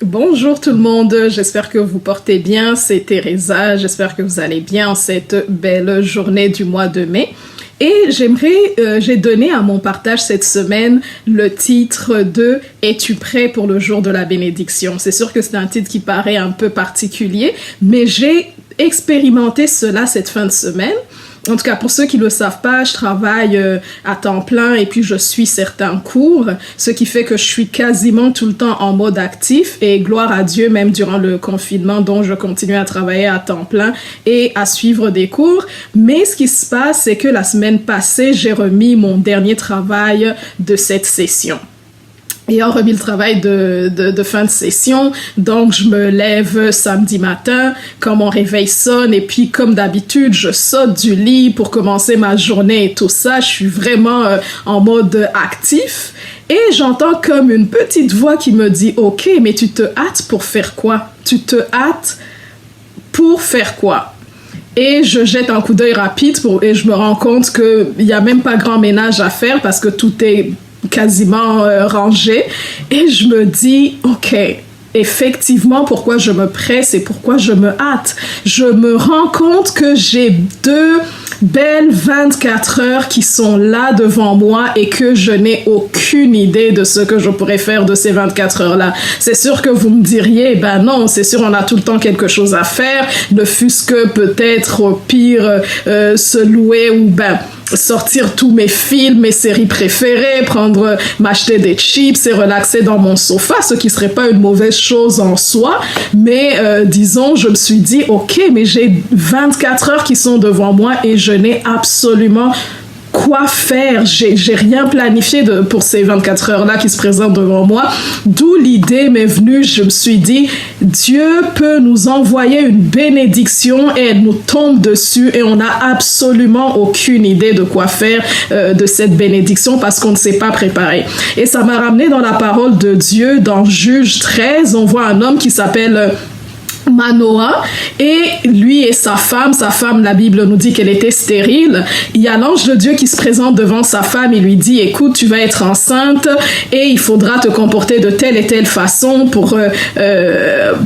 Bonjour tout le monde, j'espère que vous portez bien, c'est Teresa, j'espère que vous allez bien en cette belle journée du mois de mai. Et j'ai donné à mon partage cette semaine le titre de « Es-tu prêt pour le jour de la bénédiction ?» C'est sûr que c'est un titre qui paraît un peu particulier, mais j'ai expérimenté cela cette fin de semaine. En tout cas, pour ceux qui ne le savent pas, je travaille à temps plein et puis je suis certains cours, ce qui fait que je suis quasiment tout le temps en mode actif et gloire à Dieu, même durant le confinement, dont je continue à travailler à temps plein et à suivre des cours. Mais ce qui se passe, c'est que la semaine passée, j'ai remis mon dernier travail de cette session. Ayant remis le travail de fin de session, donc je me lève samedi matin quand mon réveil sonne et puis comme d'habitude, je saute du lit pour commencer ma journée et tout ça. Je suis vraiment en mode actif et j'entends comme une petite voix qui me dit « Ok, mais tu te hâtes pour faire quoi? Tu te hâtes pour faire quoi? » Et je jette un coup d'œil rapide et je me rends compte qu'il n'y a même pas grand ménage à faire parce que tout est quasiment rangé et je me dis ok, effectivement, pourquoi je me presse et pourquoi je me hâte. Je me rends compte que j'ai 2 belles 24 heures qui sont là devant moi et que je n'ai aucune idée de ce que je pourrais faire de ces 24 heures-là. C'est sûr que vous me diriez, ben non, c'est sûr on a tout le temps quelque chose à faire, ne fût-ce que peut-être au pire se louer ou ben sortir tous mes films, mes séries préférées, m'acheter des chips et relaxer dans mon sofa, ce qui serait pas une mauvaise chose en soi, mais disons, je me suis dit, ok, mais j'ai 24 heures qui sont devant moi et je n'ai absolument quoi faire, j'ai rien planifié pour ces 24 heures-là qui se présentent devant moi, d'où l'idée m'est venue, je me suis dit, Dieu peut nous envoyer une bénédiction et elle nous tombe dessus et on n'a absolument aucune idée de quoi faire de cette bénédiction parce qu'on ne s'est pas préparé. Et ça m'a ramené dans la parole de Dieu, dans Juge 13, on voit un homme qui s'appelle Manoah et lui et sa femme, la Bible nous dit qu'elle était stérile. Il y a l'ange de Dieu qui se présente devant sa femme et lui dit écoute, tu vas être enceinte et il faudra te comporter de telle et telle façon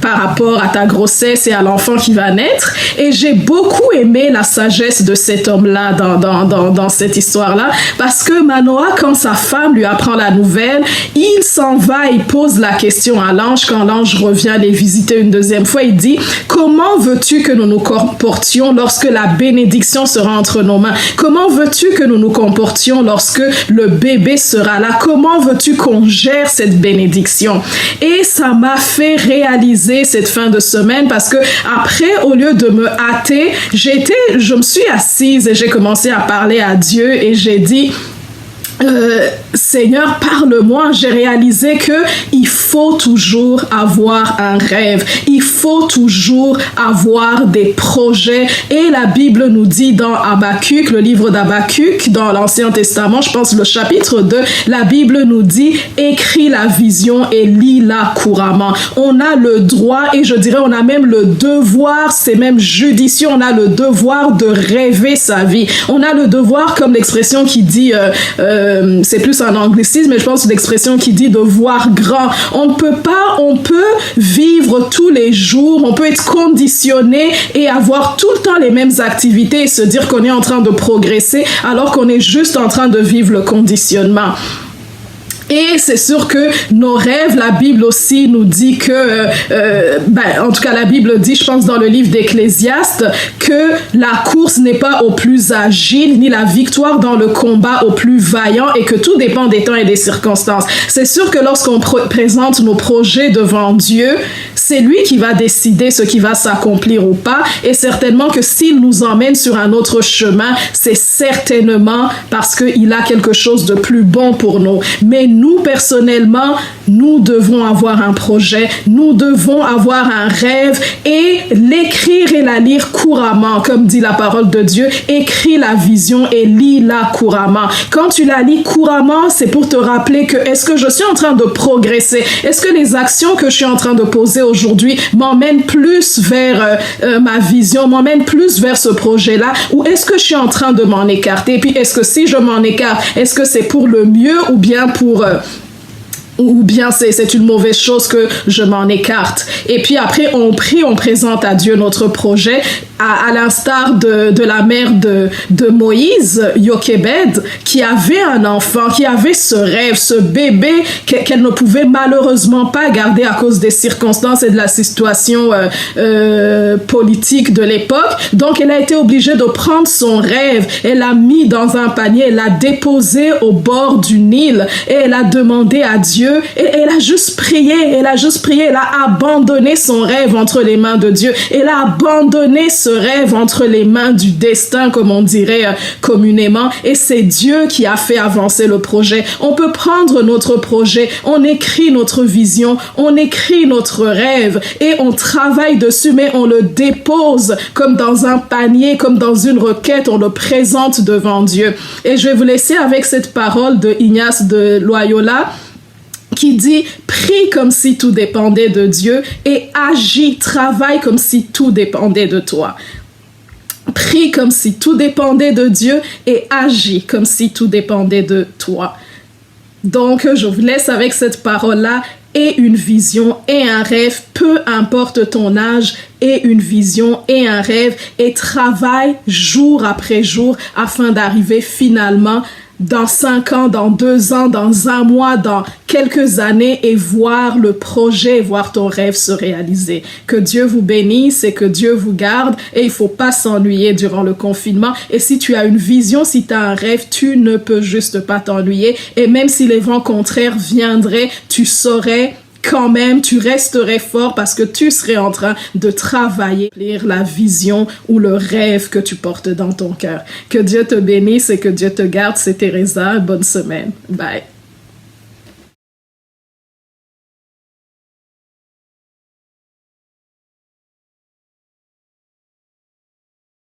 par rapport à ta grossesse et à l'enfant qui va naître. Et j'ai beaucoup aimé la sagesse de cet homme-là dans cette histoire-là parce que Manoah, quand sa femme lui apprend la nouvelle, il s'en va, il pose la question à l'ange quand l'ange revient les visiter une deuxième fois. Il dit, comment veux-tu que nous nous comportions lorsque la bénédiction sera entre nos mains? Comment veux-tu que nous nous comportions lorsque le bébé sera là? Comment veux-tu qu'on gère cette bénédiction? Et ça m'a fait réaliser cette fin de semaine parce que après, au lieu de me hâter, je me suis assise et j'ai commencé à parler à Dieu et j'ai dit, Seigneur, parle-moi. J'ai réalisé que il faut toujours avoir un rêve. Il faut toujours avoir des projets. Et la Bible nous dit dans Habakkuk, le livre d'Habakkuk, dans l'Ancien Testament, je pense le chapitre 2, la Bible nous dit, écris la vision et lis-la couramment. On a le droit et je dirais on a même le devoir, c'est même judicieux, on a le devoir de rêver sa vie. On a le devoir, comme l'expression qui dit, c'est plus un anglicisme, mais je pense l'expression qui dit de voir grand. On peut vivre tous les jours, on peut être conditionné et avoir tout le temps les mêmes activités et se dire qu'on est en train de progresser alors qu'on est juste en train de vivre le conditionnement. Et c'est sûr que nos rêves, la Bible aussi nous dit que, en tout cas la Bible dit, je pense dans le livre d'Ecclésiaste, que la course n'est pas au plus agile, ni la victoire dans le combat au plus vaillant, et que tout dépend des temps et des circonstances. C'est sûr que lorsqu'on présente nos projets devant Dieu, c'est lui qui va décider ce qui va s'accomplir ou pas, et certainement que s'il nous emmène sur un autre chemin, c'est certainement parce qu'il a quelque chose de plus bon pour nous. Mais nous, personnellement, nous devons avoir un projet, nous devons avoir un rêve et l'écrire et la lire couramment, comme dit la parole de Dieu. Écris la vision et lis-la couramment. Quand tu la lis couramment, c'est pour te rappeler que est-ce que je suis en train de progresser? Est-ce que les actions que je suis en train de poser aujourd'hui m'emmènent plus vers ma vision, m'emmènent plus vers ce projet-là? Ou est-ce que je suis en train de m'en écarter? Et puis, est-ce que si je m'en écarte, est-ce que c'est pour le mieux ou bien pour ou bien c'est une mauvaise chose que je m'en écarte. Et puis après, on prie, on présente à Dieu notre projet, à l'instar de la mère de Moïse, Jochebed, qui avait un enfant, qui avait ce rêve, ce bébé qu'elle ne pouvait malheureusement pas garder à cause des circonstances et de la situation politique de l'époque. Donc, elle a été obligée de prendre son rêve, elle l'a mis dans un panier, elle l'a déposé au bord du Nil et elle a demandé à Dieu et elle a juste prié, elle a abandonné son rêve entre les mains de Dieu, elle a abandonné ce rêve entre les mains du destin, comme on dirait communément, et c'est Dieu qui a fait avancer le projet. On peut prendre notre projet, on écrit notre vision, on écrit notre rêve et on travaille dessus, mais on le dépose comme dans un panier, comme dans une requête, on le présente devant Dieu. Et je vais vous laisser avec cette parole de Ignace de Loyola qui dit « Prie comme si tout dépendait de Dieu et agis, travaille comme si tout dépendait de toi. » Prie comme si tout dépendait de Dieu et agis comme si tout dépendait de toi. Donc, je vous laisse avec cette parole-là. Et une vision et un rêve, peu importe ton âge, et une vision et un rêve, et travaille jour après jour afin d'arriver finalement dans 5 ans, dans 2 ans, dans 1 mois, dans quelques années et voir le projet, voir ton rêve se réaliser. Que Dieu vous bénisse et que Dieu vous garde et il faut pas s'ennuyer durant le confinement. Et si tu as une vision, si tu as un rêve, tu ne peux juste pas t'ennuyer et même si les vents contraires viendraient, tu saurais quand même, tu resterais fort parce que tu serais en train de travailler, lire la vision ou le rêve que tu portes dans ton cœur. Que Dieu te bénisse et que Dieu te garde. C'est Teresa. Bonne semaine. Bye.